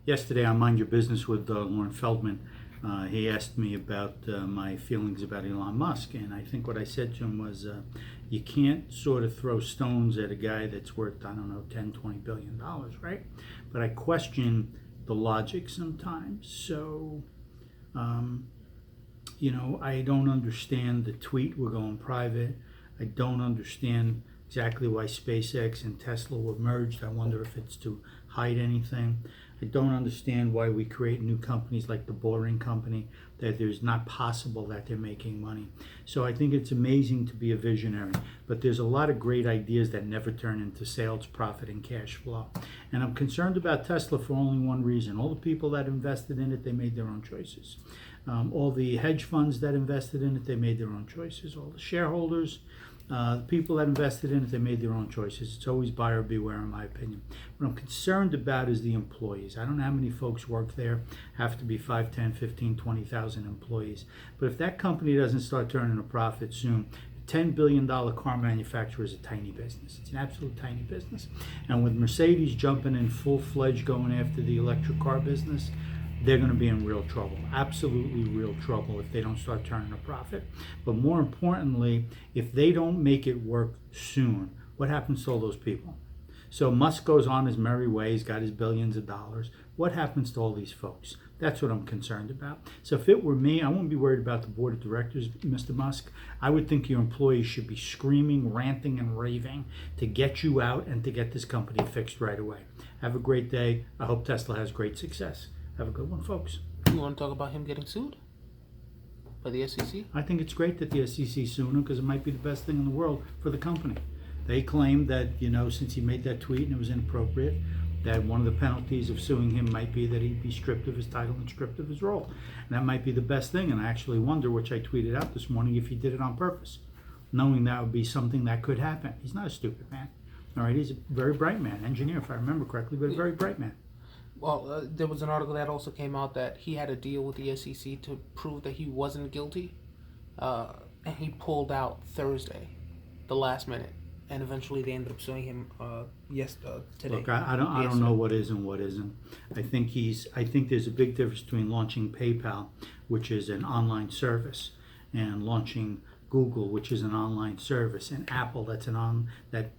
Yesterday on Mind Your Business with Lauren Feldman, he asked me about my feelings about Elon Musk, and I think what I said to him was, you can't sort of throw stones at a guy that's worth, I don't know, 10, 20 billion dollars, right? But I question the logic sometimes. So, I don't understand the tweet, we're going private. I don't understand exactly why SpaceX and Tesla were merged. I wonder if it's to hide anything. I don't understand why we create new companies like the Boring Company, that there's not possible that they're making money. So I think it's amazing to be a visionary, but there's a lot of great ideas that never turn into sales, profit, and cash flow. And I'm concerned about Tesla for only one reason. All the people that invested in it, they made their own choices. All the hedge funds that invested in it, they made their own choices. All the shareholders, the people that invested in it, they made their own choices. It's always buyer beware, in my opinion. What I'm concerned about is the employees. I don't know how many folks work there, have to be 5, 10, 15, 20,000 employees. But if that company doesn't start turning a profit soon, a $10 billion car manufacturer is a tiny business. It's an absolute tiny business. And with Mercedes jumping in full-fledged going after the electric car business, they're going to be in real trouble, absolutely real trouble, if they don't start turning a profit. But more importantly, if they don't make it work soon, what happens to all those people? So Musk goes on his merry way, he's got his billions of dollars. What happens to all these folks? That's what I'm concerned about. So if it were me, I wouldn't be worried about the board of directors, Mr. Musk. I would think your employees should be screaming, ranting, and raving to get you out and to get this company fixed right away. Have a great day. I hope Tesla has great success. Have a good one, folks. You want to talk about him getting sued by the SEC? I think it's great that the SEC sued him because it might be the best thing in the world for the company. They claim that, since he made that tweet and it was inappropriate, that one of the penalties of suing him might be that he'd be stripped of his title and stripped of his role. And that might be the best thing. And I actually wonder, which I tweeted out this morning, if he did it on purpose, knowing that would be something that could happen. He's not a stupid man. All right, he's a very bright man, engineer, if I remember correctly, but a very bright man. Well, there was an article that also came out that he had a deal with the SEC to prove that he wasn't guilty, and he pulled out Thursday, the last minute, and eventually they ended up suing him today. Look, I don't know what is and what isn't. I think there's a big difference between launching PayPal, which is an online service, and launching Google, which is an online service, and Apple, that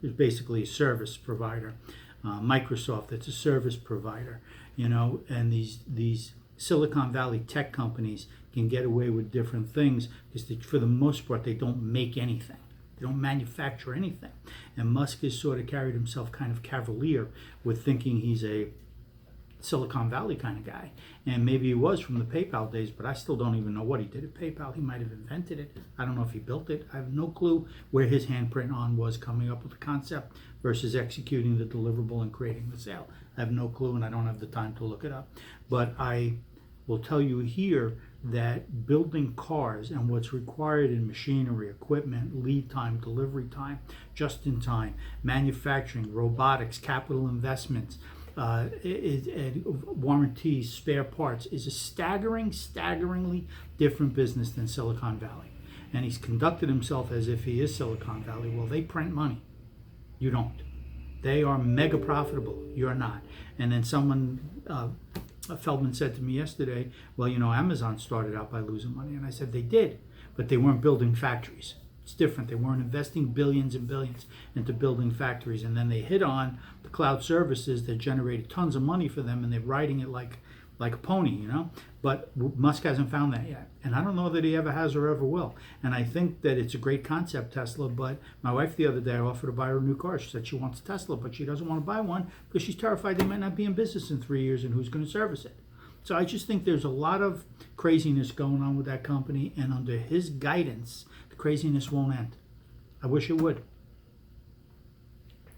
is basically a service provider. Microsoft, that's a service provider, and these Silicon Valley tech companies can get away with different things because for the most part they don't make anything. They don't manufacture anything. And Musk has sort of carried himself kind of cavalier with thinking he's a Silicon Valley kind of guy. And maybe he was from the PayPal days, but I still don't even know what he did at PayPal. He might have invented it. I don't know if he built it. I have no clue where his handprint on was coming up with the concept versus executing the deliverable and creating the sale. I have no clue, and I don't have the time to look it up. But I will tell you here that building cars and what's required in machinery, equipment, lead time, delivery time, just in time, manufacturing, robotics, capital investments, warranties, spare parts, is a staggeringly different business than Silicon Valley. And he's conducted himself as if he is Silicon Valley. Well, they print money. You don't. They are mega profitable. You're not. And then Feldman said to me yesterday, well, Amazon started out by losing money. And I said they did, but they weren't building factories. It's different. They weren't investing billions and billions into building factories. And then they hit on the cloud services that generated tons of money for them, and they're riding it like a pony, But Musk hasn't found that yet. And I don't know that he ever has or ever will. And I think that it's a great concept, Tesla, but my wife the other day, I offered to buy her a new car. She said she wants a Tesla, but she doesn't want to buy one because she's terrified they might not be in business in 3 years and who's going to service it. So I just think there's a lot of craziness going on with that company, and under his guidance, the craziness won't end. I wish it would.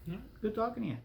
Yeah. Good talking to you.